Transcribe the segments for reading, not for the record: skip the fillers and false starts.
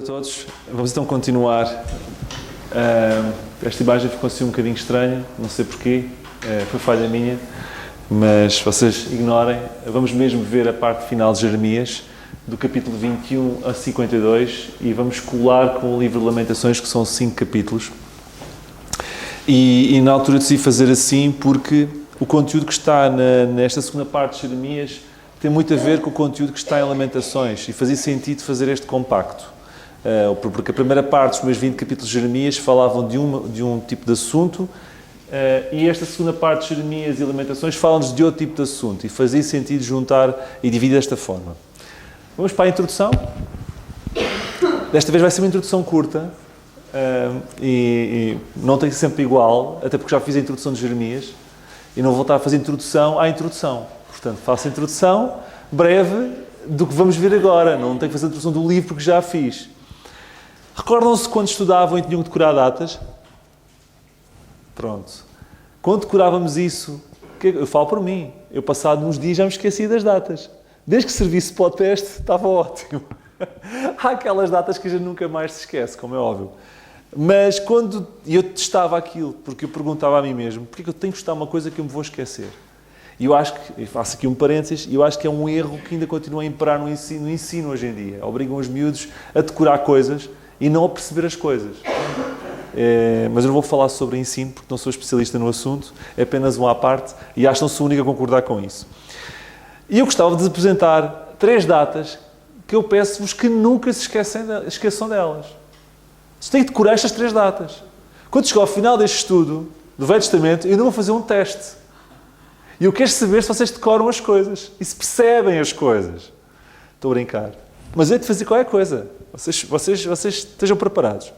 a todos. Vamos então continuar. Esta imagem ficou assim um bocadinho estranha, não sei porquê, foi falha minha, mas vocês ignorem. Vamos mesmo ver a parte final de Jeremias, do capítulo 21 a 52, e vamos colar com o livro de Lamentações, que são 5 capítulos. E na altura decidi fazer assim porque o conteúdo que está nesta segunda parte de Jeremias tem muito a ver com o conteúdo que está em Lamentações, e fazia sentido fazer este compacto. Porque a primeira parte, os primeiros 20 capítulos de Jeremias, falavam de um tipo de assunto, e esta segunda parte de Jeremias e Lamentações falam-nos de outro tipo de assunto, e fazia sentido juntar e dividir desta forma. Vamos para a introdução. Desta vez vai ser uma introdução curta, e não tem que ser sempre igual, até porque já fiz a introdução de Jeremias, e não vou voltar a fazer introdução à introdução. Portanto, faço a introdução breve do que vamos ver agora. Não tenho que fazer a introdução do livro porque já a fiz. Recordam-se quando estudavam e tinham que decorar datas? Pronto. Quando decorávamos isso, eu falo por mim, eu passado uns dias já me esqueci das datas. Desde que servisse para o teste, estava ótimo. Há aquelas datas que a gente nunca mais se esquece, como é óbvio. Mas quando eu testava aquilo, porque eu perguntava a mim mesmo, porque é que eu tenho que estudar uma coisa que eu me vou esquecer? E eu acho que, faço aqui um parênteses, eu acho que é um erro que ainda continua a imperar no ensino hoje em dia. Obrigam os miúdos a decorar coisas e não a perceber as coisas. Mas eu não vou falar sobre ensino porque não sou especialista no assunto, é apenas um à parte e acho que não sou o único a concordar com isso. E eu gostava de vos apresentar 3 datas que eu peço-vos que nunca se esqueçam delas. Vocês têm que decorar estas 3 datas. Quando chegar ao final deste estudo do Velho Testamento, eu ainda vou fazer um teste. E eu quero saber se vocês decoram as coisas e se percebem as coisas. Estou a brincar. Mas eu hei de fazer qualquer coisa. Vocês estejam preparados.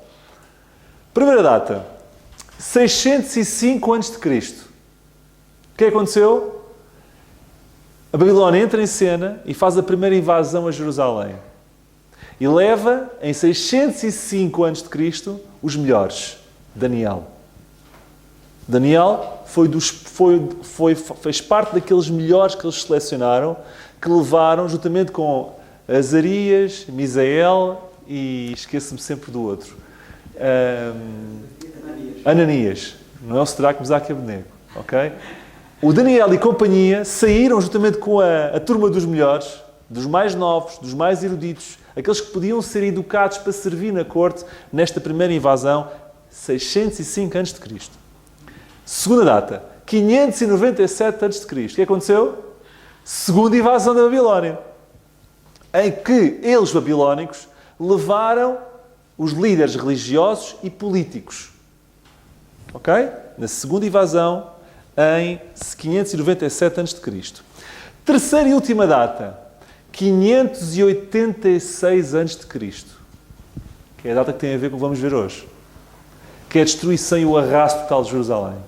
Primeira data. 605 a.C. O que aconteceu? A Babilónia entra em cena e faz a primeira invasão a Jerusalém. E leva, em 605 a.C., os melhores. Daniel. Daniel fez parte daqueles melhores que eles selecionaram, que levaram, juntamente com Azarias, Misael e esqueço-me sempre do outro. Ananias. Não é o Sadraque, Mesaque e Abednego. Ok? O Daniel e companhia saíram juntamente com a turma dos melhores, dos mais novos, dos mais eruditos, aqueles que podiam ser educados para servir na corte nesta primeira invasão, 605 a.C. Segunda data, 597 a.C. O que aconteceu? Segunda invasão da Babilónia, em que eles, babilónicos, levaram os líderes religiosos e políticos. Ok? Na segunda invasão, em 597 a.C. Terceira e última data, 586 a.C., que é a data que tem a ver com o que vamos ver hoje, que é a destruição e o arraso total de Jerusalém.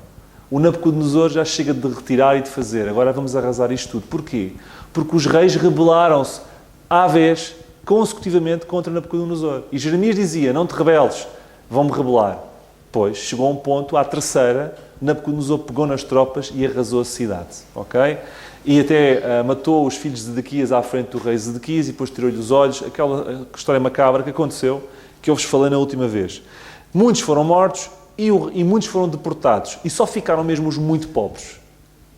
O Nabucodonosor já chega de retirar e de fazer. Agora vamos arrasar isto tudo. Porquê? Porque os reis rebelaram-se à vez, consecutivamente, contra Nabucodonosor. E Jeremias dizia, não te rebeles, vão-me rebelar. Pois, chegou a um ponto, à terceira, Nabucodonosor pegou nas tropas e arrasou a cidade. Ok? E até matou os filhos de Zedequias à frente do rei Zedequias e depois tirou-lhe os olhos. Aquela história macabra que aconteceu, que eu vos falei na última vez. Muitos foram mortos e muitos foram deportados. E só ficaram mesmo os muito pobres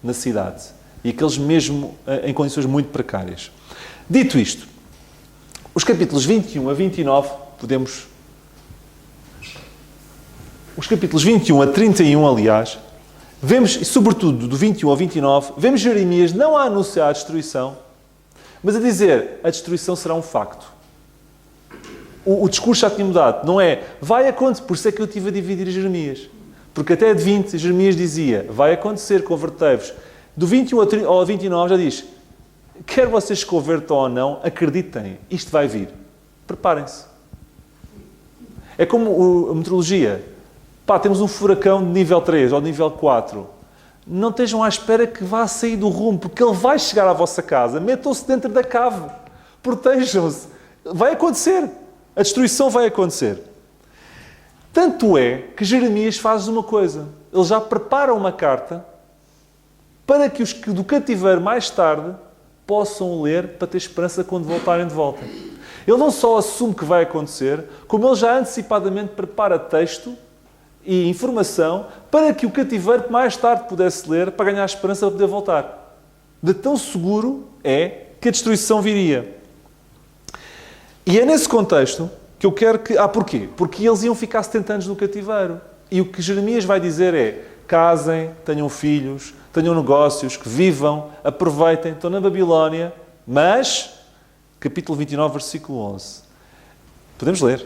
na cidade. E aqueles mesmo em condições muito precárias. Dito isto, os capítulos 21 a 29, os capítulos 21 a 31, aliás, vemos, e sobretudo do 21 ao 29, vemos Jeremias não a anunciar a destruição, mas a dizer, a destruição será um facto. O discurso já tinha mudado. Não é, vai acontecer, por isso é que eu estive a dividir Jeremias. Porque até de 20, Jeremias dizia, vai acontecer, convertei-vos. Do 21 ao 29 já diz, quer vocês se convertam ou não, acreditem, isto vai vir. Preparem-se. É como a meteorologia. Temos um furacão de nível 3 ou de nível 4. Não estejam à espera que vá sair do rumo, porque ele vai chegar à vossa casa. Metam-se dentro da cave. Protejam-se. Vai acontecer. A destruição vai acontecer. Tanto é que Jeremias faz uma coisa. Ele já prepara uma carta para que os que do cativeiro mais tarde possam ler para ter esperança quando voltarem de volta. Ele não só assume que vai acontecer, como ele já antecipadamente prepara texto e informação para que o cativeiro mais tarde pudesse ler para ganhar a esperança de poder voltar. De tão seguro é que a destruição viria. E é nesse contexto que eu quero que... porquê? Porque eles iam ficar 70 anos no cativeiro. E o que Jeremias vai dizer é: casem, tenham filhos, tenham negócios, que vivam, aproveitem, estão na Babilónia, mas... Capítulo 29, versículo 11. Podemos ler.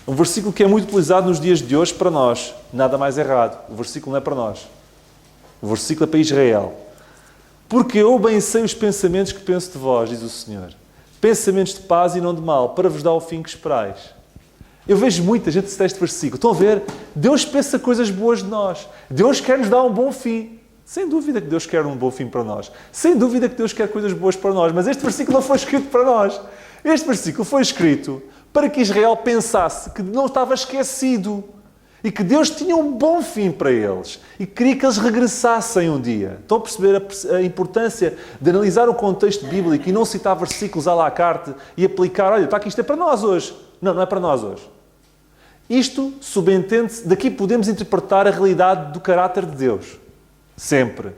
Um versículo que é muito utilizado nos dias de hoje para nós. Nada mais errado. O versículo não é para nós. O versículo é para Israel. Porque eu bem sei os pensamentos que penso de vós, diz o Senhor. Pensamentos de paz e não de mal, para vos dar o fim que esperais. Eu vejo muita gente citar este versículo. Estão a ver? Deus pensa coisas boas de nós. Deus quer nos dar um bom fim. Sem dúvida que Deus quer um bom fim para nós. Sem dúvida que Deus quer coisas boas para nós. Mas este versículo não foi escrito para nós. Este versículo foi escrito para que Israel pensasse que não estava esquecido e que Deus tinha um bom fim para eles e queria que eles regressassem um dia. Estão a perceber a importância de analisar o contexto bíblico e não citar versículos à la carte e aplicar: olha, está aqui, isto é para nós hoje. Não, não é para nós hoje. Isto subentende-se, daqui podemos interpretar a realidade do caráter de Deus. Sempre.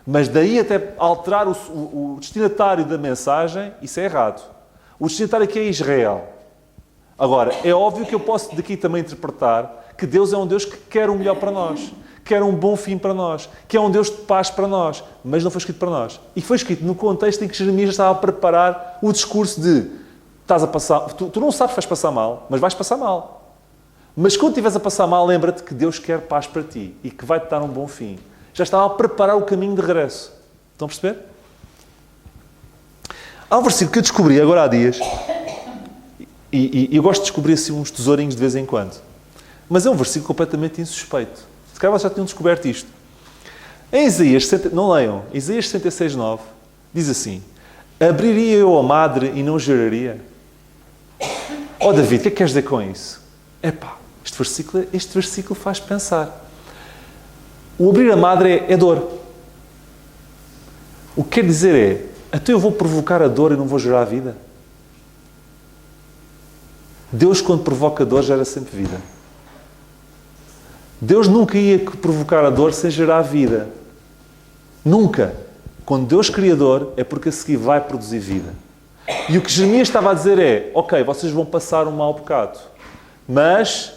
Mas daí até alterar o destinatário da mensagem, isso é errado. O destinatário aqui é Israel. Agora, é óbvio que eu posso daqui também interpretar que Deus é um Deus que quer o melhor para nós, quer um bom fim para nós, que é um Deus de paz para nós, mas não foi escrito para nós. E foi escrito no contexto em que Jeremias estava a preparar o discurso de: estás a passar, tu não sabes que vais passar mal, mas vais passar mal. Mas quando estiveres a passar mal, lembra-te que Deus quer paz para ti e que vai-te dar um bom fim. Já estava a preparar o caminho de regresso. Estão a perceber? Há um versículo que eu descobri agora há dias, e eu gosto de descobrir assim uns tesourinhos de vez em quando, mas é um versículo completamente insuspeito. Se calhar vocês já tinham descoberto isto. Em Isaías, não leiam, Isaías 66:9, diz assim: abriria eu a madre e não geraria? Oh David, o que é que queres dizer com isso? Epá, este versículo faz pensar. O abrir a madre é dor. O que quer dizer é: então eu vou provocar a dor e não vou gerar a vida? Deus, quando provoca dor, gera sempre vida. Deus nunca ia provocar a dor sem gerar a vida. Nunca. Quando Deus cria dor, é porque a seguir vai produzir vida. E o que Jeremias estava a dizer é: ok, vocês vão passar um mau bocado, mas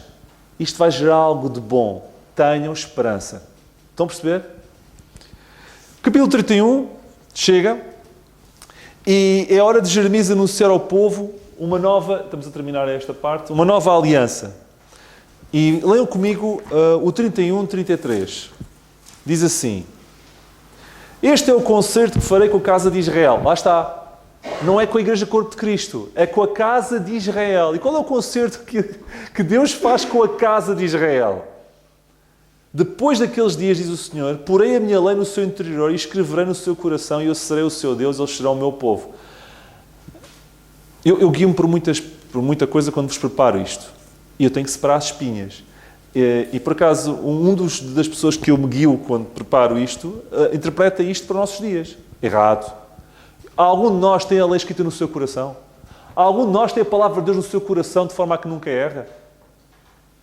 isto vai gerar algo de bom. Tenham esperança. Estão a perceber? Capítulo 31 chega e é hora de Jeremias anunciar ao povo uma nova, estamos a terminar esta parte, uma nova aliança. E leiam comigo o 31-33. Diz assim: este é o concerto que farei com a casa de Israel. Lá está. Não é com a Igreja Corpo de Cristo, é com a casa de Israel. E qual é o concerto que Deus faz com a casa de Israel? Depois daqueles dias, diz o Senhor, porei a minha lei no seu interior e escreverei no seu coração, e eu serei o seu Deus, eles serão o meu povo. Eu guio-me por muita coisa quando vos preparo isto. E eu tenho que separar as espinhas. E por acaso, das pessoas que eu me guio quando preparo isto, interpreta isto para os nossos dias. Errado. Algum de nós tem a lei escrita no seu coração? Algum de nós tem a palavra de Deus no seu coração de forma a que nunca erra?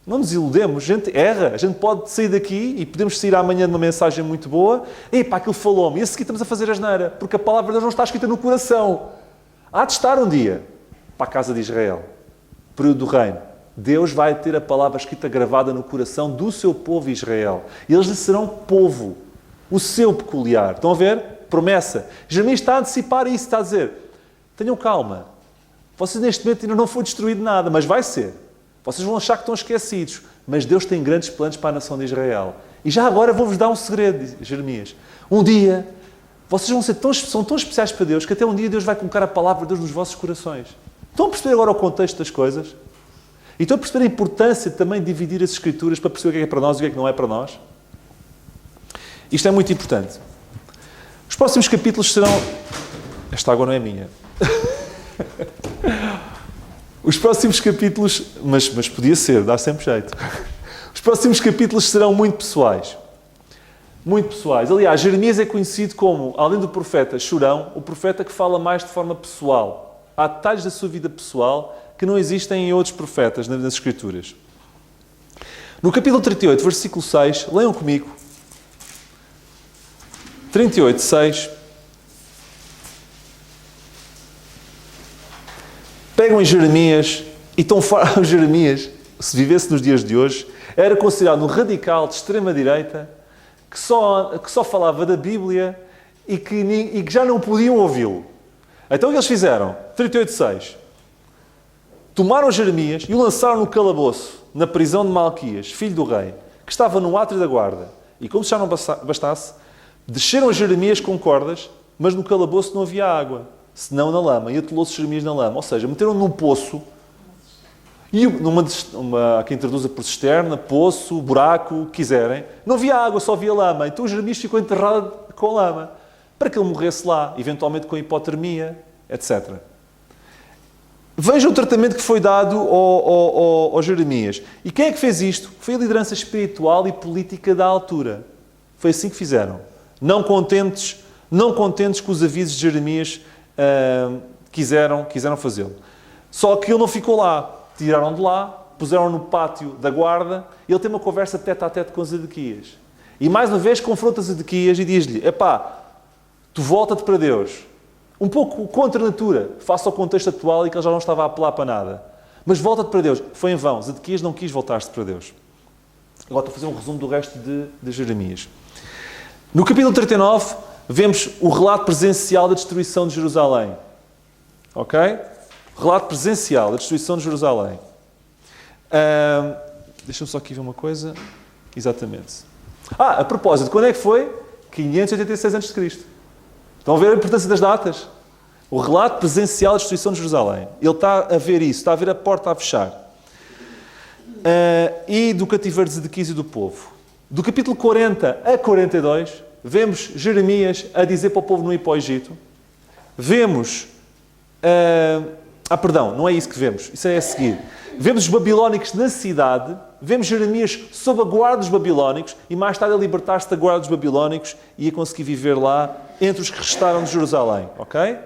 Não nos iludemos, a gente erra. A gente pode sair daqui e podemos sair amanhã de uma mensagem muito boa. Epá, aquilo falou-me. E a seguir estamos a fazer asneira, porque a palavra de Deus não está escrita no coração. Há de estar um dia para a casa de Israel, período do reino. Deus vai ter a palavra escrita gravada no coração do seu povo Israel. E eles lhe serão povo, o seu peculiar. Estão a ver? Promessa. Jeremias está a antecipar isso, está a dizer: tenham calma. Vocês neste momento ainda não foi destruído nada, mas vai ser. Vocês vão achar que estão esquecidos, mas Deus tem grandes planos para a nação de Israel. E já agora vou-vos dar um segredo, diz Jeremias. Um dia, vocês são tão especiais para Deus, que até um dia Deus vai colocar a palavra de Deus nos vossos corações. Estão a perceber agora o contexto das coisas? E estão a perceber a importância também de dividir as Escrituras para perceber o que é para nós e o que é que não é para nós? Isto é muito importante. Os próximos capítulos serão... Esta água não é minha. Os próximos capítulos... Mas podia ser, dá sempre jeito. Os próximos capítulos serão muito pessoais. Muito pessoais. Aliás, Jeremias é conhecido como, além do profeta chorão, o profeta que fala mais de forma pessoal. Há detalhes da sua vida pessoal que não existem em outros profetas nas Escrituras. No capítulo 38, versículo 6, leiam comigo. 38, 6. Pegam em Jeremias e estão fora. Jeremias, se vivesse nos dias de hoje, era considerado um radical de extrema-direita que só falava da Bíblia e que já não podiam ouvi-lo. Então o que eles fizeram? 38.6. Tomaram Jeremias e o lançaram no calabouço, na prisão de Malquias, filho do rei, que estava no átrio da guarda. E como se já não bastasse, desceram a Jeremias com cordas, mas no calabouço não havia água, senão na lama. E atolou-se Jeremias na lama. Ou seja, meteram num poço, e há quem traduza por cisterna, poço, buraco, o que quiserem. Não havia água, só havia lama. Então Jeremias ficou enterrado com a lama, para que ele morresse lá, eventualmente com hipotermia, etc. Vejam o tratamento que foi dado ao Jeremias. E quem é que fez isto? Foi a liderança espiritual e política da altura. Foi assim que fizeram. Não contentes com os avisos de Jeremias, quiseram fazê-lo. Só que ele não ficou lá. Tiraram de lá, puseram no pátio da guarda e ele tem uma conversa tete-a-tete com Zedequias. E mais uma vez confronta Zedequias e diz-lhe: epá, tu volta-te para Deus. Um pouco contra a natura, face ao contexto atual e que ele já não estava a apelar para nada. Mas volta-te para Deus. Foi em vão. Zedequias não quis voltar-se para Deus. Agora estou a fazer um resumo do resto de Jeremias. No capítulo 39, vemos o relato presencial da destruição de Jerusalém. Ok? Relato presencial da destruição de Jerusalém. Deixa-me só aqui ver uma coisa. Exatamente. A propósito, quando é que foi? 586 a.C. Estão a ver a importância das datas? O relato presencial da destruição de Jerusalém. Ele está a ver isso, está a ver a porta a fechar. E do cativeiro de Zedequias e do povo. Do capítulo 40 a 42, vemos Jeremias a dizer para o povo não ir para o Egito. Vemos... perdão, não é isso que vemos. Isso é a seguir. Vemos os babilónicos na cidade, vemos Jeremias sob a guarda dos babilónicos e mais tarde a libertar-se da guarda dos babilónicos e a conseguir viver lá entre os que restaram de Jerusalém. Ok?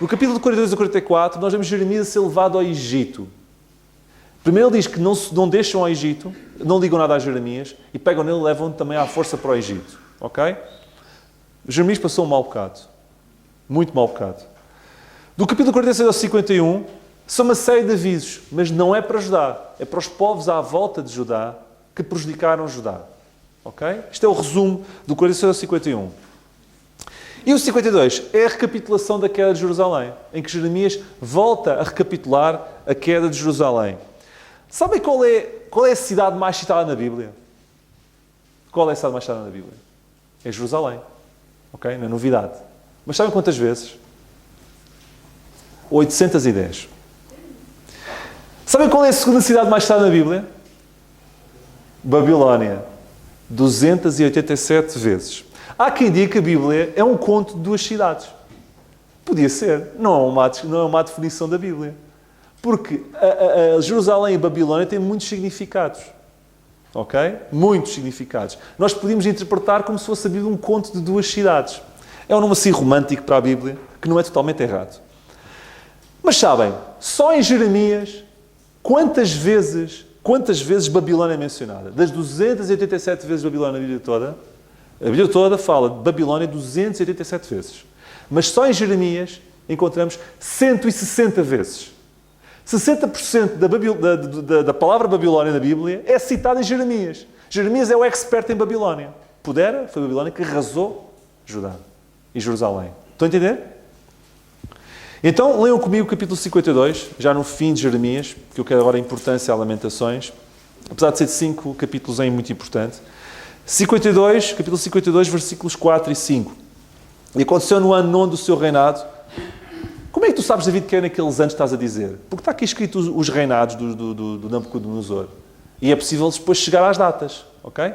No capítulo 42 a 44, nós vemos Jeremias a ser levado ao Egito. Primeiro ele diz que não deixam ao Egito, não ligam nada a Jeremias e pegam nele e levam-no também à força para o Egito. Ok? Jeremias passou um mau bocado. Muito mau bocado. Do capítulo 46 ao 51, são uma série de avisos, mas não é para Judá. É para os povos à volta de Judá que prejudicaram Judá. Ok? Isto é o resumo do 46 ao 51. E o 52 é a recapitulação da queda de Jerusalém, em que Jeremias volta a recapitular a queda de Jerusalém. Sabem qual é a cidade mais citada na Bíblia? Qual é a cidade mais citada na Bíblia? É Jerusalém. Ok? Não é novidade. Mas sabem quantas vezes? 810. Sabem qual é a segunda cidade mais citada na Bíblia? Babilónia. 287 vezes. Há quem diga que a Bíblia é um conto de duas cidades. Podia ser. Não é uma definição da Bíblia. Porque a Jerusalém e a Babilónia têm muitos significados. Ok? Muitos significados. Nós podemos interpretar como se fosse a Bíblia um conto de duas cidades. É um nome assim romântico para a Bíblia, que não é totalmente errado. Mas sabem, só em Jeremias, quantas vezes Babilónia é mencionada? Das 287 vezes Babilónia na Bíblia toda fala de Babilónia 287 vezes. Mas só em Jeremias encontramos 160 vezes. 60% da palavra Babilónia na Bíblia é citada em Jeremias. Jeremias é o expert em Babilónia. Foi a Babilónia que arrasou Judá e Jerusalém. Estão a entender? Então, leiam comigo o capítulo 52, já no fim de Jeremias, que eu quero agora a importância a Lamentações. Apesar de ser de 5 capítulos, é muito importante. Capítulo 52, versículos 4 e 5. E aconteceu no ano 9 do seu reinado. Como é que tu sabes, David, que é naqueles anos que estás a dizer? Porque está aqui escrito os reinados do Nabucodonosor. E é possível depois chegar às datas. Ok?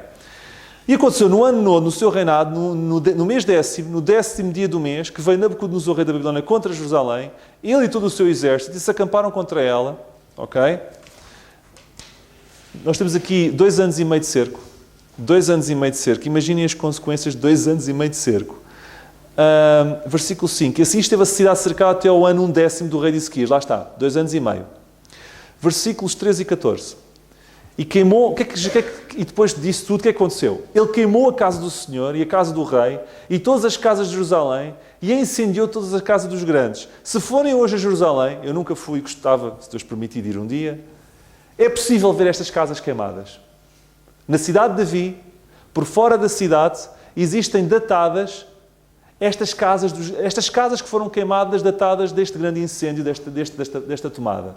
E aconteceu no ano 9, no seu reinado, no mês 10º, no 10º dia do mês, que veio Nabucodonosor, rei da Babilónia, contra Jerusalém, ele e todo o seu exército, e se acamparam contra ela. Ok? Nós temos aqui 2 anos e meio de cerco. 2 anos e meio de cerco. Imaginem as consequências de 2 anos e meio de cerco. Versículo 5. E assim esteve a cidade cercada até ao ano 10º do rei de Ezequias. Lá está, 2 anos e meio. Versículos 13 e 14. E queimou, e depois disso tudo, o que é que aconteceu? Ele queimou a casa do Senhor e a casa do rei e todas as casas de Jerusalém e incendiou todas as casas dos grandes. Se forem hoje a Jerusalém, eu nunca fui e gostava, se Deus permitir, ir um dia, é possível ver estas casas queimadas. Na cidade de Davi, por fora da cidade, existem datadas estas casas que foram queimadas, datadas deste grande incêndio, desta tomada.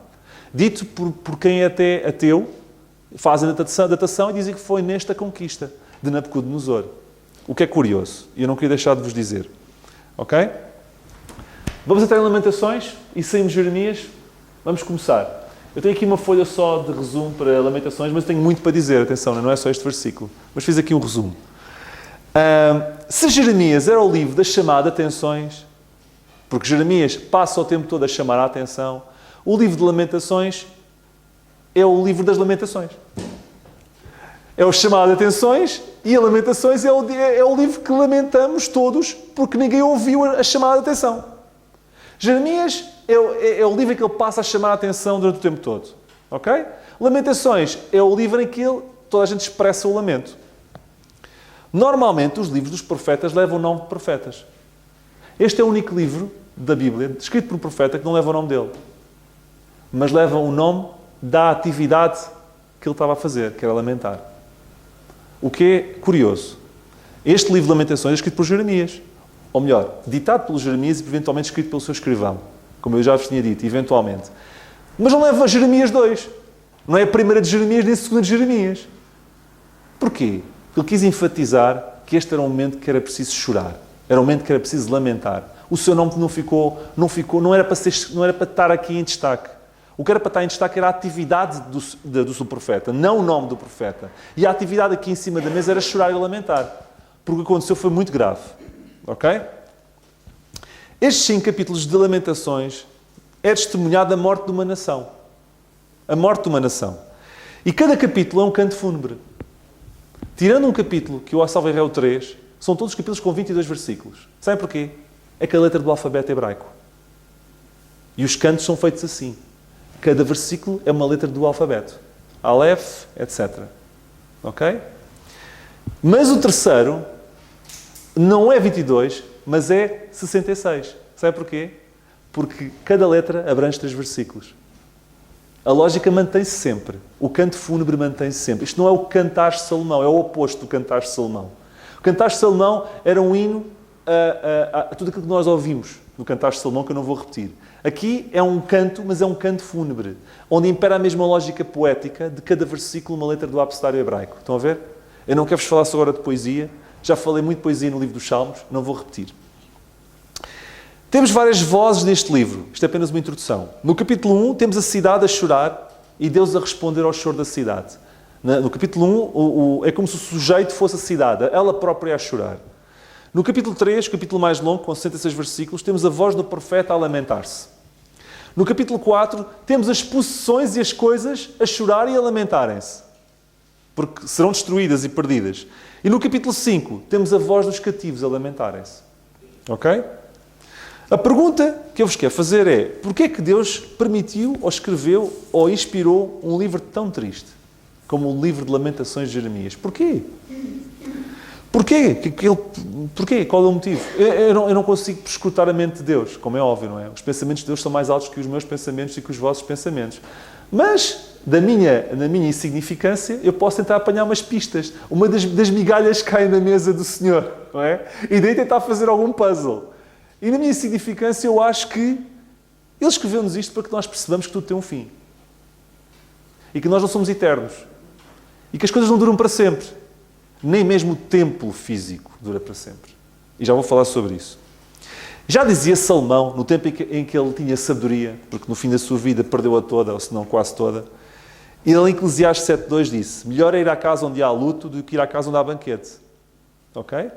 Dito por quem é até ateu, fazem a datação e dizem que foi nesta conquista de Nabucodonosor. O que é curioso. E eu não queria deixar de vos dizer. Ok? Vamos até em Lamentações e saímos de Jeremias. Vamos começar. Eu tenho aqui uma folha só de resumo para Lamentações, mas tenho muito para dizer. Atenção, não é só este versículo. Mas fiz aqui um resumo. Se Jeremias era o livro da chamada de atenções, porque Jeremias passa o tempo todo a chamar a atenção, o livro de Lamentações é o livro das lamentações. É o chamado de atenções e a Lamentações é o livro que lamentamos todos porque ninguém ouviu a chamada de atenção. Jeremias é o livro em que ele passa a chamar a atenção durante o tempo todo. Ok? Lamentações é o livro em que toda a gente expressa o lamento. Normalmente os livros dos profetas levam o nome de profetas. Este é o único livro da Bíblia, escrito por um profeta, que não leva o nome dele. Mas leva o nome da atividade que ele estava a fazer, que era lamentar. O que é curioso. Este livro de Lamentações é escrito por Jeremias. Ou melhor, ditado pelo Jeremias e eventualmente escrito pelo seu escrivão. Como eu já vos tinha dito, eventualmente. Mas não leva a Jeremias 2. Não é a primeira de Jeremias nem a segunda de Jeremias. Porquê? Porque ele quis enfatizar que este era um momento que era preciso chorar. Era um momento que era preciso lamentar. O seu nome não era para estar aqui em destaque. O que era para estar em destaque era a atividade do profeta, não o nome do profeta. E a atividade aqui em cima da mesa era chorar e lamentar. Porque o que aconteceu foi muito grave. Ok? Estes 5 capítulos de Lamentações é testemunhado a morte de uma nação. A morte de uma nação. E cada capítulo é um canto fúnebre. Tirando um capítulo, que eu salvo é o 3, são todos capítulos com 22 versículos. Sabem porquê? É que a letra do alfabeto hebraico. E os cantos são feitos assim. Cada versículo é uma letra do alfabeto. Aleph, etc. Ok? Mas o terceiro não é 22, mas é 66. Sabe porquê? Porque cada letra abrange 3 versículos. A lógica mantém-se sempre. O canto fúnebre mantém-se sempre. Isto não é o Cantares de Salomão, é o oposto do Cantares de Salomão. O Cantares de Salomão era um hino a tudo aquilo que nós ouvimos no Cantares de Salomão, que eu não vou repetir. Aqui é um canto, mas é um canto fúnebre, onde impera a mesma lógica poética de cada versículo, uma letra do abecedário hebraico. Estão a ver? Eu não quero-vos falar só agora de poesia. Já falei muito de poesia no livro dos Salmos, não vou repetir. Temos várias vozes neste livro. Isto é apenas uma introdução. No capítulo 1, temos a cidade a chorar e Deus a responder ao choro da cidade. No capítulo 1, é como se o sujeito fosse a cidade, ela própria a chorar. No capítulo 3, o capítulo mais longo, com 66 versículos, temos a voz do profeta a lamentar-se. No capítulo 4, temos as possessões e as coisas a chorar e a lamentarem-se, porque serão destruídas e perdidas. E no capítulo 5, temos a voz dos cativos a lamentarem-se. Ok? A pergunta que eu vos quero fazer é: porquê é que Deus permitiu, ou escreveu, ou inspirou um livro tão triste, como o livro de Lamentações de Jeremias? Porquê? Porquê? Porquê? Qual é o motivo? Eu não consigo prescrutar a mente de Deus, como é óbvio, não é? Os pensamentos de Deus são mais altos que os meus pensamentos e que os vossos pensamentos. Mas, na minha insignificância, eu posso tentar apanhar umas pistas. Uma das migalhas cai na mesa do Senhor, não é? E daí tentar fazer algum puzzle. E na minha insignificância, eu acho que Ele escreveu-nos isto para que nós percebamos que tudo tem um fim. E que nós não somos eternos. E que as coisas não duram para sempre. Nem mesmo o templo físico dura para sempre. E já vou falar sobre isso. Já dizia Salomão, no tempo em que ele tinha sabedoria, porque no fim da sua vida perdeu-a toda, ou se não quase toda, ele em Eclesiastes 7.2 disse: melhor é ir à casa onde há luto do que ir à casa onde há banquete. Ok?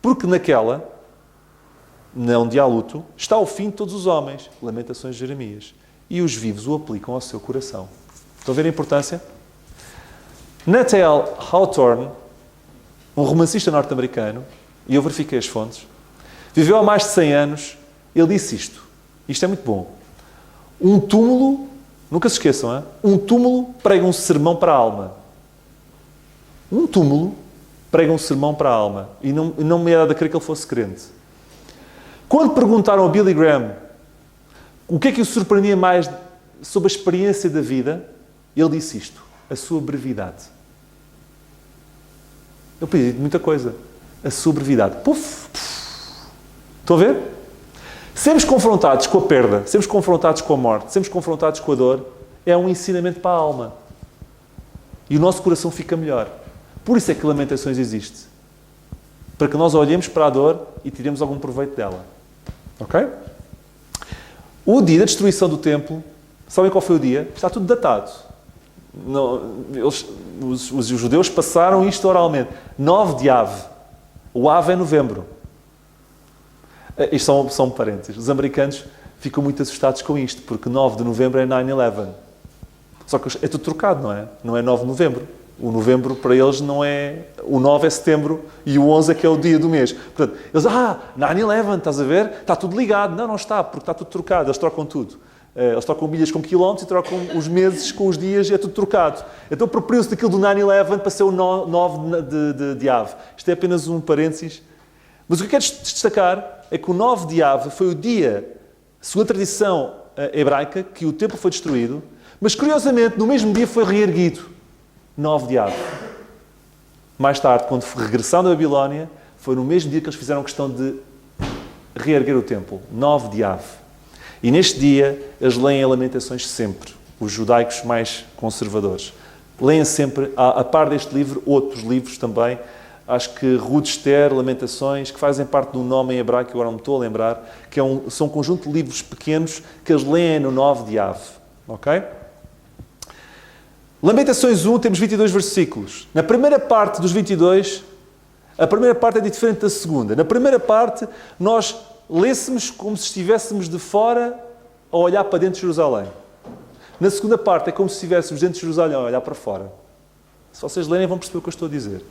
Porque onde há luto, está o fim de todos os homens. Lamentações de Jeremias. E os vivos o aplicam ao seu coração. Estão a ver a importância? Nathaniel Hawthorne, um romancista norte-americano, e eu verifiquei as fontes, viveu há mais de 100 anos, ele disse isto. Isto é muito bom. Um túmulo, nunca se esqueçam, um túmulo prega um sermão para a alma. Um túmulo prega um sermão para a alma. E não me era de crer que ele fosse crente. Quando perguntaram ao Billy Graham o que é que o surpreendia mais sobre a experiência da vida, ele disse isto: a sua brevidade. Eu pedi muita coisa. A sua brevidade. Puf! Estão a ver? Sermos confrontados com a perda, sermos confrontados com a morte, sermos confrontados com a dor, é um ensinamento para a alma. E o nosso coração fica melhor. Por isso é que Lamentações existe. Para que nós olhemos para a dor e tiremos algum proveito dela. Ok? O dia da destruição do templo, sabem qual foi o dia? Está tudo datado. Os judeus passaram isto oralmente. 9 de Av. O Av é novembro. Isto são parênteses. Os americanos ficam muito assustados com isto, porque 9 de novembro é 9/11. Só que é tudo trocado, não é? Não é 9 de novembro. O novembro, para eles, não é... O 9 é setembro e o 11 é que é o dia do mês. Portanto, eles... 9/11, estás a ver? Está tudo ligado. Não está, porque está tudo trocado. Eles trocam tudo. Eles trocam milhas com quilómetros e trocam os meses com os dias. É tudo trocado. Então, apropriam-se daquilo do 9/11 para ser o 9 de Av. Isto é apenas um parênteses. Mas o que eu quero destacar é que o 9 de Av foi o dia, segundo a tradição hebraica, que o templo foi destruído, mas curiosamente, no mesmo dia foi reerguido. 9 de Av. Mais tarde, quando regressaram da Babilónia, foi no mesmo dia que eles fizeram questão de reerguer o templo. 9 de Av. E neste dia, eles leem a Lamentações sempre. Os judaicos mais conservadores. Leem sempre, a par deste livro, outros livros também. Acho que Ruth, Esther, Lamentações, que fazem parte de um nome em hebraico, que agora não me estou a lembrar, que são um conjunto de livros pequenos que eles leem no 9 de Av. Ok? Lamentações 1, temos 22 versículos. Na primeira parte dos 22, a primeira parte é diferente da segunda. Na primeira parte, nós lêssemos como se estivéssemos de fora a olhar para dentro de Jerusalém. Na segunda parte, é como se estivéssemos dentro de Jerusalém a olhar para fora. Se vocês lerem, vão perceber o que eu estou a dizer.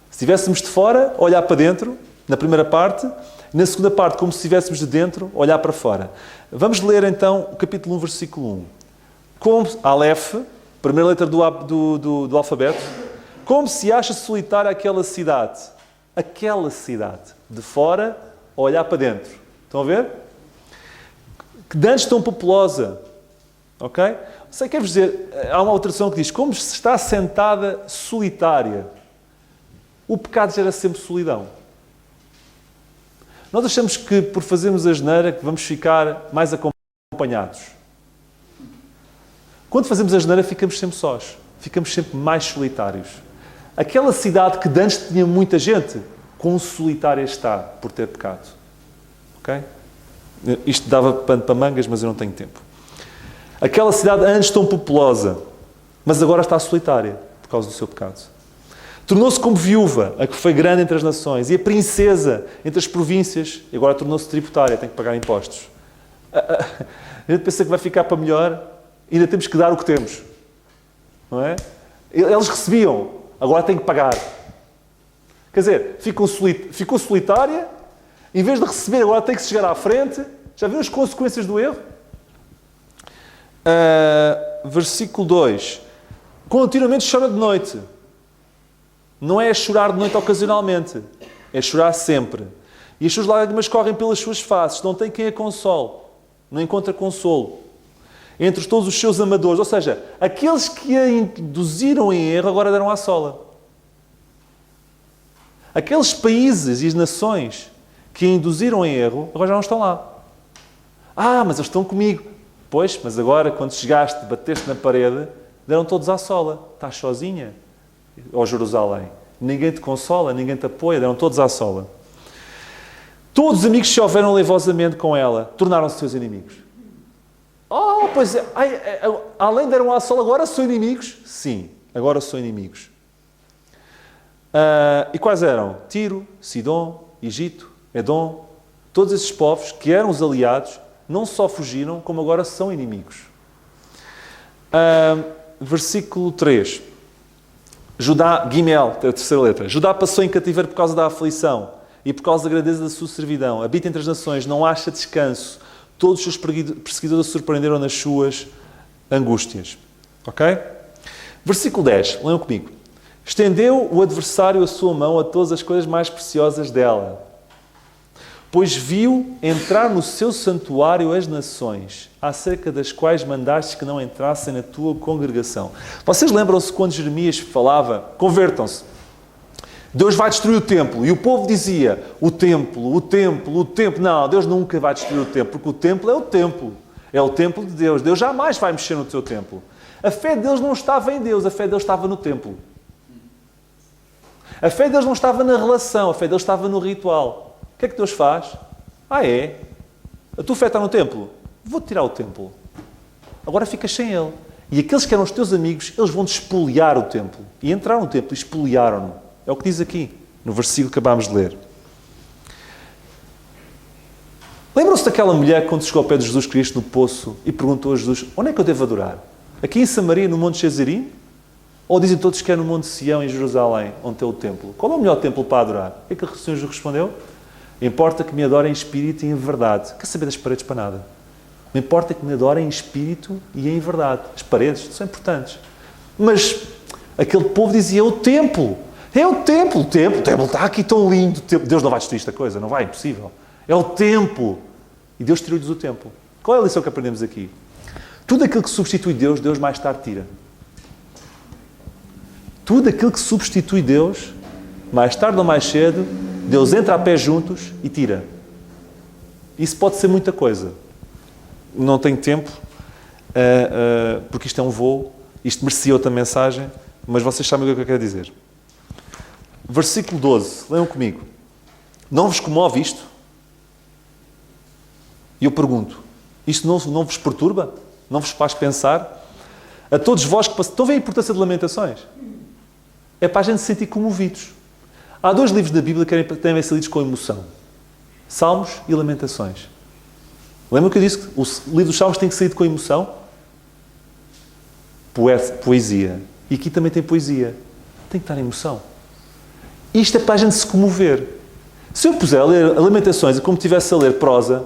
Se estivéssemos de fora, a olhar para dentro, na primeira parte. Na segunda parte, como se estivéssemos de dentro, a olhar para fora. Vamos ler, então, o capítulo 1, versículo 1. Como Aleph, primeira letra do alfabeto, como se acha solitária aquela cidade, de fora, a olhar para dentro. Estão a ver? Que de antes tão populosa. Ok? Sei que quer dizer, há uma outra tradução que diz, como se está sentada solitária. O pecado gera sempre solidão. Nós achamos que, por fazermos a asneira, que vamos ficar mais acompanhados. Quando fazemos a asneira, ficamos sempre sós. Ficamos sempre mais solitários. Aquela cidade que de antes tinha muita gente, quão solitária está por ter pecado. Ok? Isto dava pano para mangas, mas eu não tenho tempo. Aquela cidade antes tão populosa, mas agora está solitária por causa do seu pecado. Tornou-se como viúva, a que foi grande entre as nações, e a princesa entre as províncias, e agora tornou-se tributária, tem que pagar impostos. A gente pensa que vai ficar para melhor, e ainda temos que dar o que temos. Não é? Eles recebiam, agora têm que pagar. Quer dizer, ficou solitária, em vez de receber, agora tem que se chegar à frente. Já viram as consequências do erro? Versículo 2. Continuamente chora de noite. Não é chorar de noite ocasionalmente. É chorar sempre. E as suas lágrimas correm pelas suas faces. Não tem quem a console. Não encontra consolo. Entre todos os seus amadores. Ou seja, aqueles que a induziram em erro agora deram à sola. Aqueles países e as nações que a induziram em erro agora já não estão lá. Mas eles estão comigo. Pois, mas agora, quando chegaste, bateste na parede, deram todos à sola. Estás sozinha, ó Jerusalém. Ninguém te consola, ninguém te apoia, deram todos à sola. Todos os amigos que se houveram leivosamente com ela, tornaram-se seus inimigos. Pois é, além deram à sola, agora são inimigos? Sim, agora são inimigos. E quais eram? Tiro, Sidom, Egito, Edom. Todos esses povos que eram os aliados, não só fugiram, como agora são inimigos. Versículo 3. Judá, Guimel, a terceira letra. Judá passou em cativeiro por causa da aflição. e por causa da grandeza da sua servidão, habita entre as nações, não acha descanso. Todos os seus perseguidores o surpreenderam nas suas angústias. Ok? Versículo 10, leiam comigo. Estendeu o adversário a sua mão a todas as coisas mais preciosas dela, pois viu entrar no seu santuário as nações, acerca das quais mandaste que não entrassem na tua congregação. Vocês lembram-se quando Jeremias falava, convertam-se, Deus vai destruir o templo. E o povo dizia, o templo, o templo, o templo. Não, Deus nunca vai destruir o templo, porque o templo é o templo. É o templo de Deus. Deus jamais vai mexer no teu templo. A fé deles não estava em Deus, a fé deles estava no templo. A fé deles não estava na relação, a fé deles estava no ritual. O que é que Deus faz? Ah, é? A tua fé está no templo? Vou-te tirar o templo. Agora ficas sem ele. E aqueles que eram os teus amigos, eles vão-te espoliar o templo. E entraram no templo e espoliaram-no. É o que diz aqui, no versículo que acabámos de ler. Lembram-se daquela mulher quando chegou ao pé de Jesus Cristo no poço e perguntou a Jesus, onde é que eu devo adorar? Aqui em Samaria, no Monte Gerizim? Ou dizem todos que é no Monte Sião, em Jerusalém, onde tem o templo? Qual é o melhor templo para adorar? O que é que o Senhor Jesus respondeu? Importa que me adorem em espírito e em verdade. Quer saber das paredes para nada. Me importa que me adorem em espírito e em verdade. As paredes são importantes. Mas aquele povo dizia, é o templo. É o templo. O templo está aqui tão lindo. Deus não vai destruir esta coisa. Não vai, é impossível. É o templo. E Deus tirou-lhes o templo. Qual é a lição que aprendemos aqui? Tudo aquilo que substitui Deus, Deus mais tarde tira. Tudo aquilo que substitui Deus, mais tarde ou mais cedo, Deus entra a pé juntos e tira. Isso pode ser muita coisa. Não tenho tempo, porque isto é um voo, isto merecia outra mensagem, mas vocês sabem o que eu quero dizer. Versículo 12, leiam comigo. Não vos comove isto? E eu pergunto, isto não vos perturba? Não vos faz pensar? A todos vós que estão a ver a importância de Lamentações? É para a gente se sentir comovidos. Há 2 livros da Bíblia que devem ser lidos com emoção. Salmos e Lamentações. Lembram que eu disse que o livro dos Salmos tem que ser lido com emoção? Poesia. E aqui também tem poesia. Tem que estar em emoção. Isto é para a gente se comover. Se eu puser a ler Lamentações e como estivesse a ler prosa,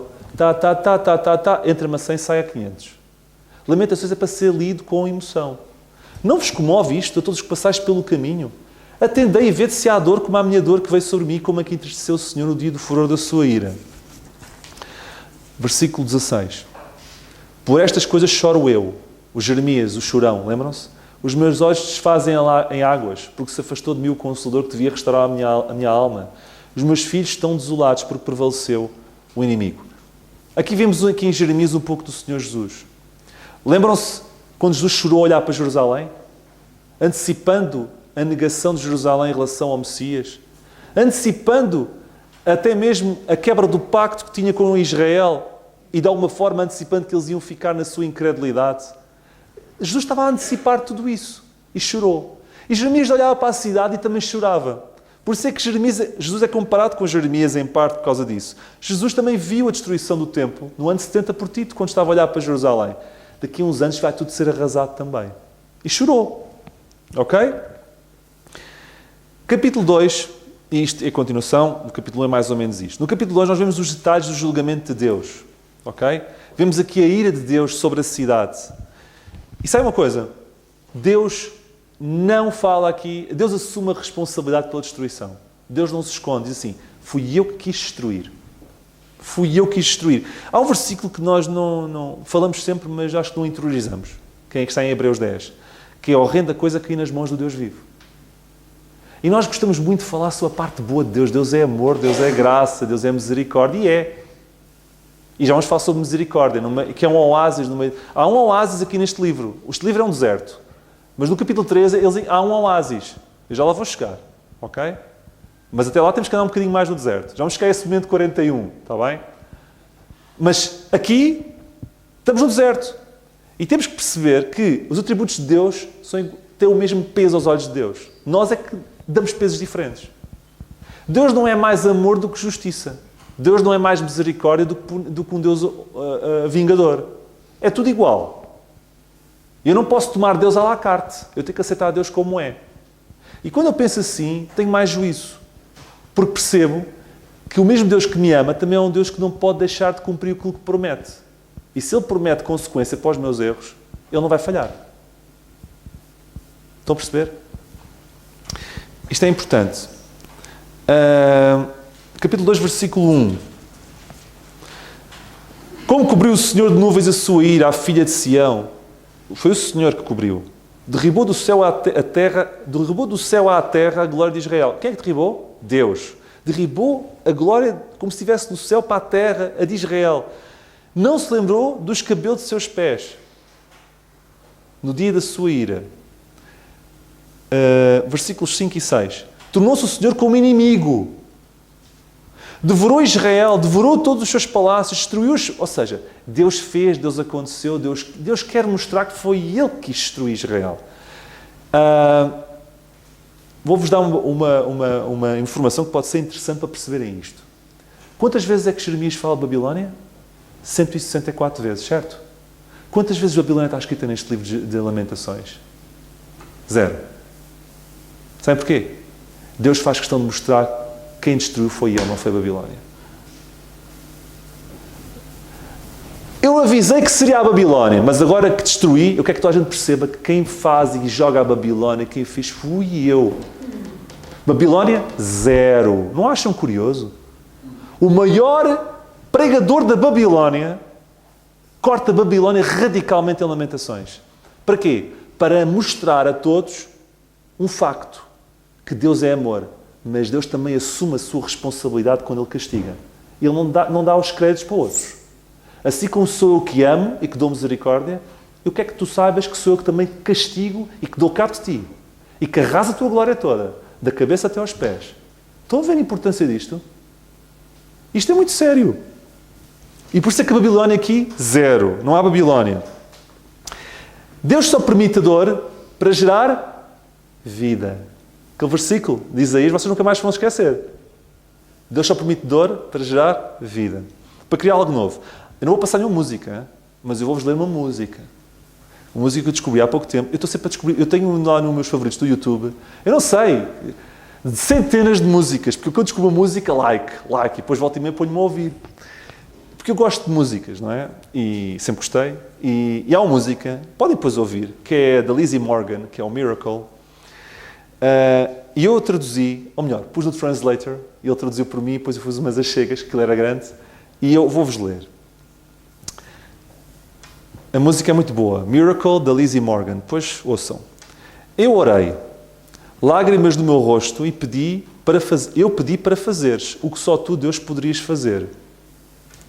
entra-me a 100 e sai a 500. Lamentações é para ser lido com emoção. Não vos comove isto a todos os que passais pelo caminho? Atendei e vede se há dor como a minha dor que veio sobre mim, como a que entristeceu o Senhor no dia do furor da sua ira. Versículo 16. Por estas coisas choro eu, o Jeremias, o chorão, lembram-se? Os meus olhos desfazem em águas, porque se afastou de mim o Consolador que devia restaurar a minha alma. Os meus filhos estão desolados, porque prevaleceu o inimigo. Aqui vemos aqui em Jeremias um pouco do Senhor Jesus. Lembram-se quando Jesus chorou a olhar para Jerusalém? Antecipando a negação de Jerusalém em relação ao Messias? Antecipando até mesmo a quebra do pacto que tinha com Israel e de alguma forma antecipando que eles iam ficar na sua incredulidade? Jesus estava a antecipar tudo isso e chorou. E Jeremias olhava para a cidade e também chorava. Por isso é que Jesus é comparado com Jeremias em parte por causa disso. Jesus também viu a destruição do templo no ano 70 por Tito, quando estava a olhar para Jerusalém. Daqui a uns anos vai tudo ser arrasado também. E chorou. Ok? Capítulo 2, e isto é a continuação, no capítulo 1 é mais ou menos isto. No capítulo 2 nós vemos os detalhes do julgamento de Deus. Ok? Vemos aqui a ira de Deus sobre a cidade. E sabe uma coisa? Deus não fala aqui, Deus assume a responsabilidade pela destruição. Deus não se esconde, diz assim, fui eu que quis destruir. Fui eu que quis destruir. Há um versículo que nós não falamos sempre, mas acho que não interiorizamos. Quem é que está em Hebreus 10? Que é a horrenda coisa cair nas mãos do Deus vivo. E nós gostamos muito de falar sobre a parte boa de Deus. Deus é amor, Deus é graça, Deus é misericórdia. E é. E já vamos falar sobre misericórdia, que é um oásis no meio. Há um oásis aqui neste livro. Este livro é um deserto. Mas no capítulo 13 há um oásis. Eu já lá vou chegar. Ok? Mas até lá temos que andar um bocadinho mais no deserto. Já vamos chegar a esse momento 41. Está bem? Mas aqui estamos no deserto. E temos que perceber que os atributos de Deus têm o mesmo peso aos olhos de Deus. Nós é que damos pesos diferentes. Deus não é mais amor do que justiça. Deus não é mais misericórdia do que um Deus vingador. É tudo igual. Eu não posso tomar Deus à la carte. Eu tenho que aceitar Deus como é. E quando eu penso assim, tenho mais juízo. Porque percebo que o mesmo Deus que me ama também é um Deus que não pode deixar de cumprir aquilo que promete. E se Ele promete consequência para os meus erros, Ele não vai falhar. Estão a perceber? Isto é importante. Capítulo 2, versículo 1. Como cobriu o Senhor de nuvens a sua ira, a filha de Sião? Foi o Senhor que cobriu. Derribou do céu à terra a glória de Israel. Quem é que derribou? Deus. Derribou a glória como se estivesse do céu para a terra, a de Israel. Não se lembrou dos cabelos de seus pés. No dia da sua ira. Versículos 5 e 6. Tornou-se o Senhor como inimigo. Devorou Israel, devorou todos os seus palácios, destruiu-os. Ou seja, Deus fez, Deus aconteceu, Deus quer mostrar que foi Ele que quis destruir Israel. Vou-vos dar uma informação que pode ser interessante para perceberem isto. Quantas vezes é que Jeremias fala de Babilónia? 164 vezes, certo? Quantas vezes Babilónia está escrita neste livro de Lamentações? 0. Sabem porquê? Deus faz questão de mostrar quem destruiu foi Ele, não foi a Babilónia. Eu avisei que seria a Babilónia, mas agora que destruí, eu quero que toda a gente perceba que quem faz e joga a Babilónia, quem fez fui eu. Babilónia, 0. Não acham curioso? O maior pregador da Babilónia corta a Babilónia radicalmente em Lamentações. Para quê? Para mostrar a todos um facto, que Deus é amor, mas Deus também assume a sua responsabilidade quando Ele castiga. Ele não dá os créditos para outros. Assim como sou eu que amo e que dou misericórdia, eu quero que tu saibas que sou eu que também castigo e que dou cabo de ti. E que arrasa a tua glória toda, da cabeça até aos pés. Estão a ver a importância disto? Isto é muito sério. E por isso é que a Babilónia aqui, 0. Não há Babilónia. Deus só permite a dor para gerar vida. Aquele versículo de Isaías, vocês nunca mais vão esquecer. Deus só permite dor para gerar vida. Para criar algo novo. Eu não vou passar nenhuma música, mas eu vou-vos ler uma música. Uma música que eu descobri há pouco tempo. Eu estou sempre a descobrir. Eu tenho lá nos meus favoritos do YouTube. Eu não sei. De centenas de músicas. Porque quando eu descubro uma música, like. E depois volto e meia ponho-me a ouvir. Porque eu gosto de músicas, não é? E sempre gostei. E há uma música, podem depois ouvir, que é da Lizzie Morgan, que é o Miracle. E eu traduzi, ou melhor, pus no Translator, e ele traduziu por mim, depois eu fiz umas achegas, que ele era grande, e eu vou-vos ler. A música é muito boa. Miracle, da Lizzie Morgan. Depois ouçam. Eu orei, lágrimas no meu rosto, e pedi para fazeres o que só tu, Deus, poderias fazer.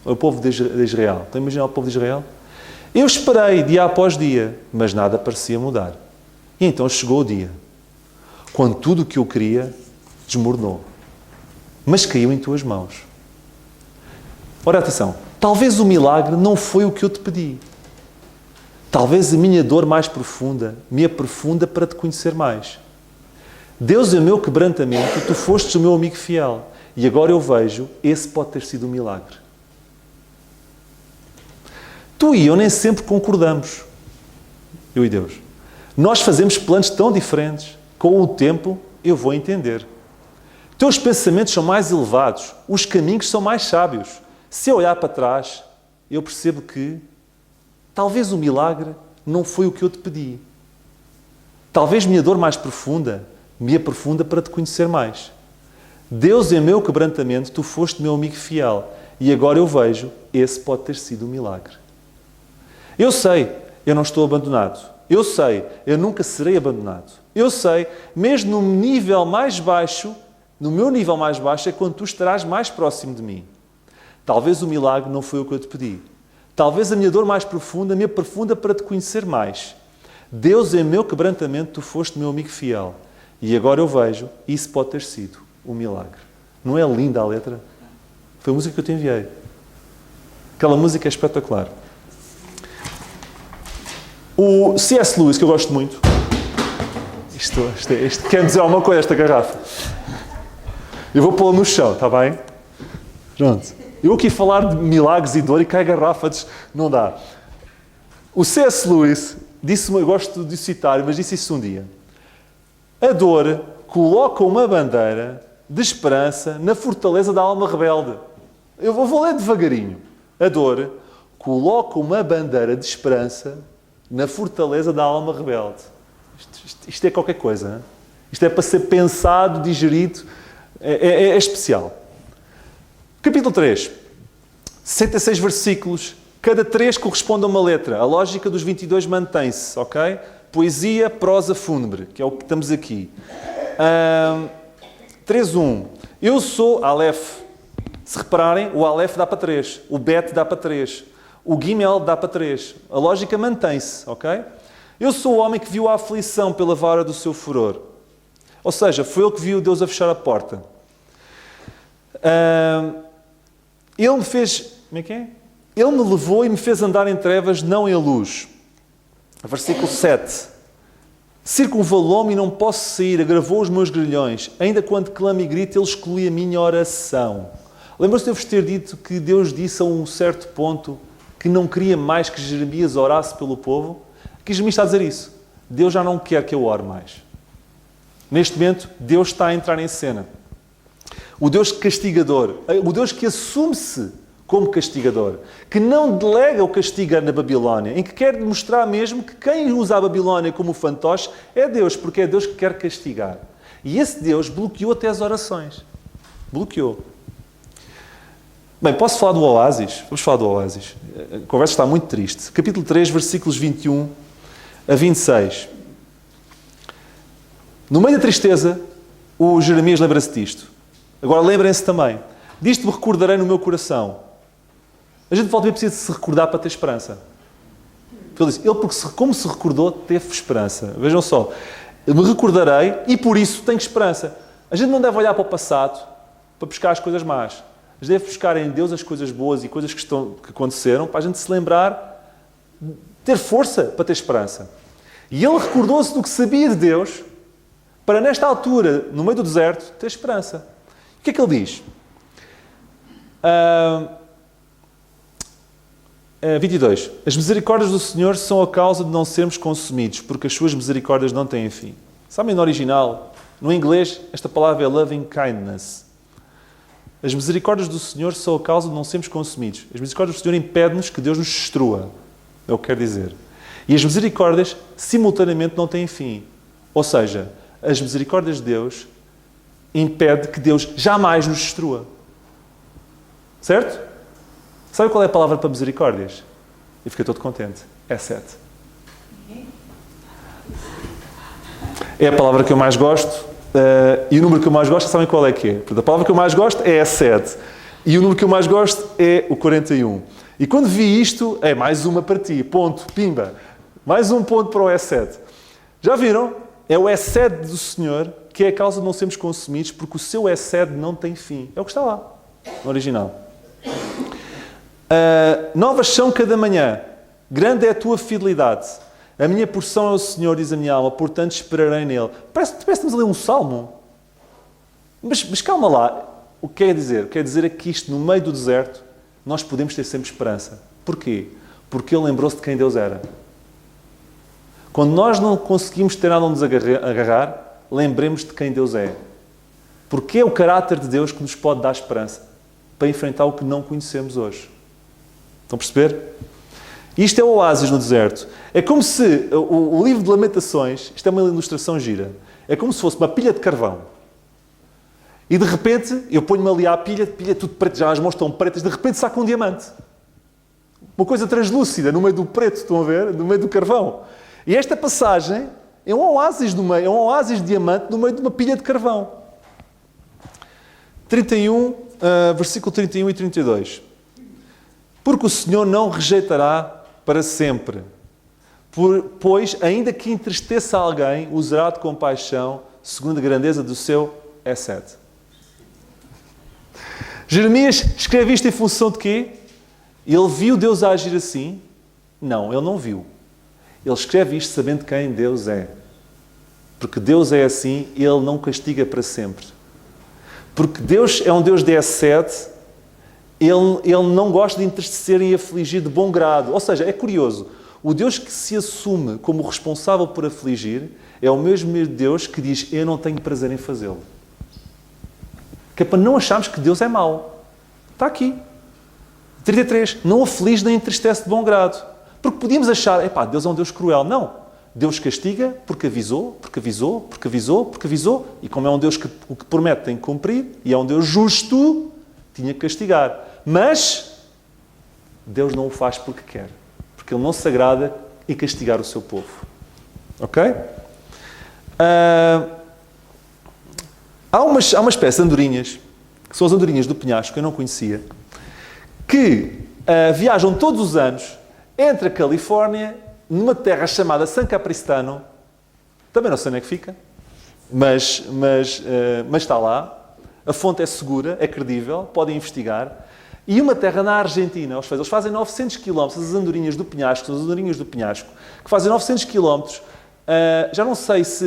O povo de Israel. Estão a imaginar o povo de Israel? Eu esperei dia após dia, mas nada parecia mudar. E então chegou o dia, quando tudo o que eu queria desmoronou. Mas caiu em tuas mãos. Ora, atenção. Talvez o milagre não foi o que eu te pedi. Talvez a minha dor mais profunda me aprofunda para te conhecer mais. Deus é o meu quebrantamento, tu fostes o meu amigo fiel. E agora eu vejo, esse pode ter sido um milagre. Tu e eu nem sempre concordamos. Eu e Deus. Nós fazemos planos tão diferentes. Com o tempo, eu vou entender. Teus pensamentos são mais elevados. Os caminhos são mais sábios. Se eu olhar para trás, eu percebo que talvez o milagre não foi o que eu te pedi. Talvez minha dor mais profunda me aprofunda para te conhecer mais. Deus é meu quebrantamento, tu foste meu amigo fiel. E agora eu vejo, esse pode ter sido um milagre. Eu sei, eu não estou abandonado. Eu sei, eu nunca serei abandonado. Eu sei, mesmo no nível mais baixo, no meu nível mais baixo, é quando tu estarás mais próximo de mim. Talvez o milagre não foi o que eu te pedi. Talvez a minha dor mais profunda me aprofunda para te conhecer mais. Deus é meu quebrantamento, tu foste meu amigo fiel. E agora eu vejo, isso pode ter sido um milagre. Não é linda a letra? Foi a música que eu te enviei. Aquela música é espetacular. O C.S. Lewis, que eu gosto muito. Isto quer dizer alguma coisa, esta garrafa. Eu vou pô-la no chão, está bem? Pronto. Eu aqui falar de milagres e dor e cai garrafa, não dá. O C.S. Lewis disse-me, eu gosto de citar, mas disse isso um dia. A dor coloca uma bandeira de esperança na fortaleza da alma rebelde. Eu vou ler devagarinho. A dor coloca uma bandeira de esperança na fortaleza da alma rebelde. Isto é qualquer coisa. Hein? Isto é para ser pensado, digerido. É especial. Capítulo 3. 66 versículos. Cada 3 corresponde a uma letra. A lógica dos 22 mantém-se, ok? Poesia, prosa fúnebre, que é o que estamos aqui. 3.1. Eu sou Aleph. Se repararem, o Aleph dá para 3. O Bet dá para 3. O Gimel dá para 3. A lógica mantém-se, ok? Eu sou o homem que viu a aflição pela vara do seu furor. Ou seja, foi ele que viu Deus a fechar a porta. Ele me fez... Como é que é? Ele me levou e me fez andar em trevas, não em luz. Versículo 7. Circunvalou-me e não posso sair, agravou os meus grilhões. Ainda quando clamo e grito, ele exclui a minha oração. Lembram-se de eu vos ter dito que Deus disse a um certo ponto que não queria mais que Jeremias orasse pelo povo? Aqui Jeremias está a dizer isso. Deus já não quer que eu ore mais. Neste momento, Deus está a entrar em cena. O Deus castigador, o Deus que assume-se como castigador, que não delega o castigo na Babilónia, em que quer demonstrar mesmo que quem usa a Babilónia como fantoche é Deus, porque é Deus que quer castigar. E esse Deus bloqueou até as orações. Bloqueou. Bem, posso falar do Oásis? Vamos falar do Oásis. A conversa está muito triste. Capítulo 3, versículos 21 a 26. No meio da tristeza, o Jeremias lembra-se disto. Agora lembrem-se também. Disto me recordarei no meu coração. A gente volta a ver, precisa de se recordar para ter esperança. Ele disse, porque como se recordou, teve esperança. Vejam só. Me recordarei e por isso tenho esperança. A gente não deve olhar para o passado para buscar as coisas más. A gente deve buscar em Deus as coisas boas e coisas que aconteceram para a gente se lembrar, ter força para ter esperança. E ele recordou-se do que sabia de Deus para, nesta altura, no meio do deserto, ter esperança. O que é que ele diz? 22. As misericórdias do Senhor são a causa de não sermos consumidos, porque as suas misericórdias não têm fim. Sabem, no original, no inglês, esta palavra é loving kindness. As misericórdias do Senhor são a causa de não sermos consumidos. As misericórdias do Senhor impedem-nos que Deus nos destrua. É o que quer dizer. E as misericórdias, simultaneamente, não têm fim. Ou seja, as misericórdias de Deus impedem que Deus jamais nos destrua. Certo? Sabe qual é a palavra para misericórdias? Eu fiquei todo contente. É 7. É a palavra que eu mais gosto. E o número que eu mais gosto, sabem qual é que é? Portanto, a palavra que eu mais gosto é a 7. E o número que eu mais gosto é o 41. E quando vi isto, é mais uma para ti. Ponto. Pimba. Mais um ponto para o E7. Já viram? É o E7 do Senhor que é a causa de não sermos consumidos, porque o seu E7 não tem fim. É o que está lá, no original. Novas são cada manhã. Grande é a tua fidelidade. A minha porção é o Senhor, diz a minha alma, portanto esperarei nele. Parece que estamos a ler um salmo. Mas calma lá. O que quer dizer? Quer dizer é que isto, no meio do deserto, nós podemos ter sempre esperança. Porquê? Porque ele lembrou-se de quem Deus era. Quando nós não conseguimos ter nada onde nos agarrar, lembremos de quem Deus é. Porque é o caráter de Deus que nos pode dar esperança para enfrentar o que não conhecemos hoje. Estão a perceber? Isto é o oásis no deserto. É como se o livro de Lamentações, isto é uma ilustração gira, é como se fosse uma pilha de carvão. E de repente, eu ponho-me ali à pilha tudo preto, já as mãos estão pretas, de repente saca um diamante. Uma coisa translúcida, no meio do preto, estão a ver? No meio do carvão. E esta passagem é um oásis no meio, é um oásis de diamante no meio de uma pilha de carvão. 31, versículo 31 e 32. Porque o Senhor não rejeitará para sempre, pois, ainda que entristeça alguém, usará de compaixão, segundo a grandeza do seu E7. Jeremias escreve isto em função de quê? Ele viu Deus agir assim? Não, ele não viu. Ele escreve isto sabendo quem Deus é. Porque Deus é assim, Ele não castiga para sempre. Porque Deus é um Deus de E7, Ele não gosta de entristecer e afligir de bom grado. Ou seja, é curioso, o Deus que se assume como responsável por afligir é o mesmo Deus que diz, eu não tenho prazer em fazê-lo. Que é para não acharmos que Deus é mau. Está aqui. 33. Não aflige nem entristece de bom grado. Porque podíamos achar, Deus é um Deus cruel. Não. Deus castiga porque avisou, porque avisou, porque avisou, porque avisou. E como é um Deus que o que promete tem que cumprir, e é um Deus justo, tinha que castigar. Mas Deus não o faz porque quer. Porque Ele não se agrada em castigar o seu povo. Ok? Há uma espécie de andorinhas, que são as andorinhas do penhasco, que eu não conhecia, que viajam todos os anos entre a Califórnia, numa terra chamada San Capristano. Também não sei onde é que fica, mas está lá. A fonte é segura, é credível, podem investigar. E uma terra na Argentina. Eles fazem 900 km, as andorinhas do penhasco, são as andorinhas do penhasco, que fazem 900 km. Já não sei se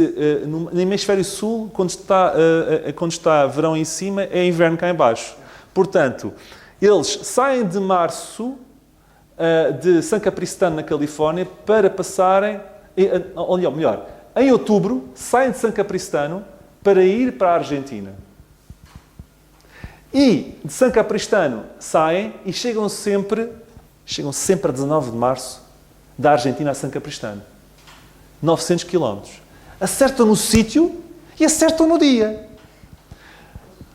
no hemisfério sul, quando está verão em cima, é inverno cá em baixo. Portanto, eles saem de março de San Capristano, na Califórnia, para passarem... Ou melhor, em outubro, saem de San Capristano para ir para a Argentina. E de San Capristano saem e chegam sempre a 19 de março da Argentina a San Capristano. 900 km. Acertam no sítio e acertam no dia.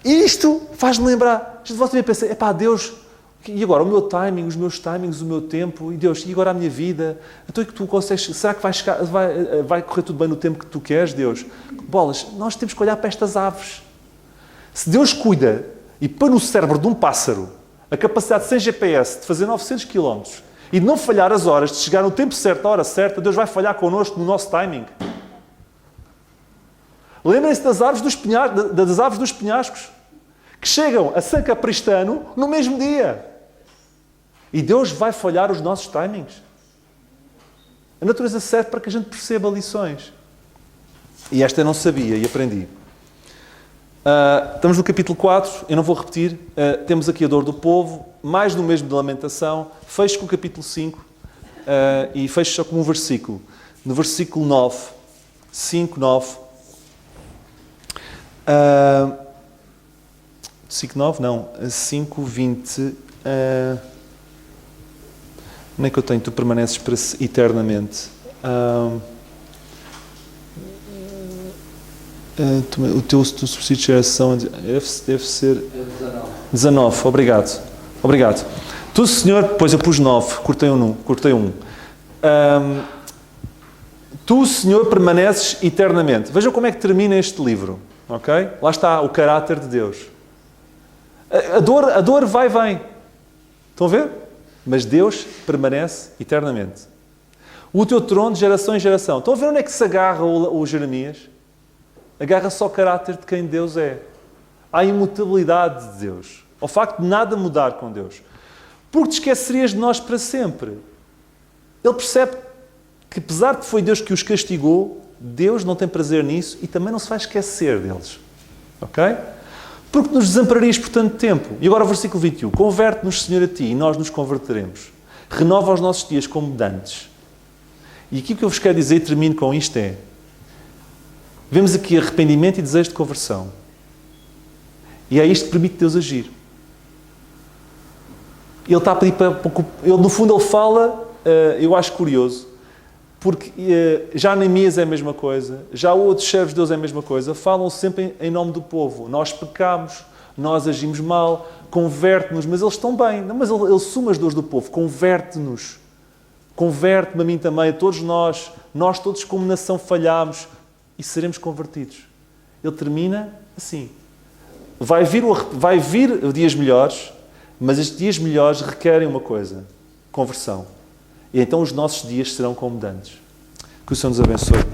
E isto faz-me lembrar. Às vezes você pensa, Deus, e agora o meu timing, os meus timings, o meu tempo, e Deus, e agora a minha vida? Então é que tu consegues, será que vai correr tudo bem no tempo que tu queres, Deus? Bolas, nós temos que olhar para estas aves. Se Deus cuida e põe no cérebro de um pássaro a capacidade sem GPS de fazer 900 km e de não falhar as horas, de chegar no tempo certo, à hora certa, Deus vai falhar connosco no nosso timing. Lembrem-se das aves dos penhascos, que chegam a San Capristano no mesmo dia. E Deus vai falhar os nossos timings. A natureza serve para que a gente perceba lições. E esta eu não sabia e aprendi. Estamos no capítulo 4, eu não vou repetir. Temos aqui a dor do povo, mais do mesmo de lamentação. Fecho com o capítulo 5 e fecho só com um versículo. No versículo 9, 5, 9. 5, 9, não. 5, 20. Como é que eu tenho? Tu permaneces para eternamente. O teu subsídio de geração deve ser 19. Obrigado. Tu, Senhor, pois eu pus 9, cortei um. Tu, Senhor, permaneces eternamente. Vejam como é que termina este livro, ok? Lá está o caráter de Deus. A dor vai e vem. Estão a ver? Mas Deus permanece eternamente. O teu trono de geração em geração. Estão a ver onde é que se agarra o Jeremias? Agarra-se ao caráter de quem Deus é. À imutabilidade de Deus. Ao facto de nada mudar com Deus. Porque te esquecerias de nós para sempre. Ele percebe que, apesar de que foi Deus que os castigou, Deus não tem prazer nisso e também não se vai esquecer deles. Ok? Porque nos desampararias por tanto tempo. E agora o versículo 21. Converte-nos, Senhor, a Ti, e nós nos converteremos. Renova os nossos dias como dantes. E aqui o que eu vos quero dizer, e termino com isto, é... Vemos aqui arrependimento e desejo de conversão. E é isto que permite Deus agir. Ele está a pedir para... no fundo, ele fala, eu acho curioso, porque já Neemias é a mesma coisa, já outros servos de Deus é a mesma coisa, falam sempre em nome do povo. Nós pecamos, nós agimos mal, converte-nos, mas eles estão bem. Não, mas ele suma as dores do povo, converte-nos. Converte-me a mim também, a todos nós todos como nação falhamos e seremos convertidos. Ele termina assim. Vai vir dias melhores, mas estes dias melhores requerem uma coisa, conversão. E então os nossos dias serão como dantes. Que o Senhor nos abençoe.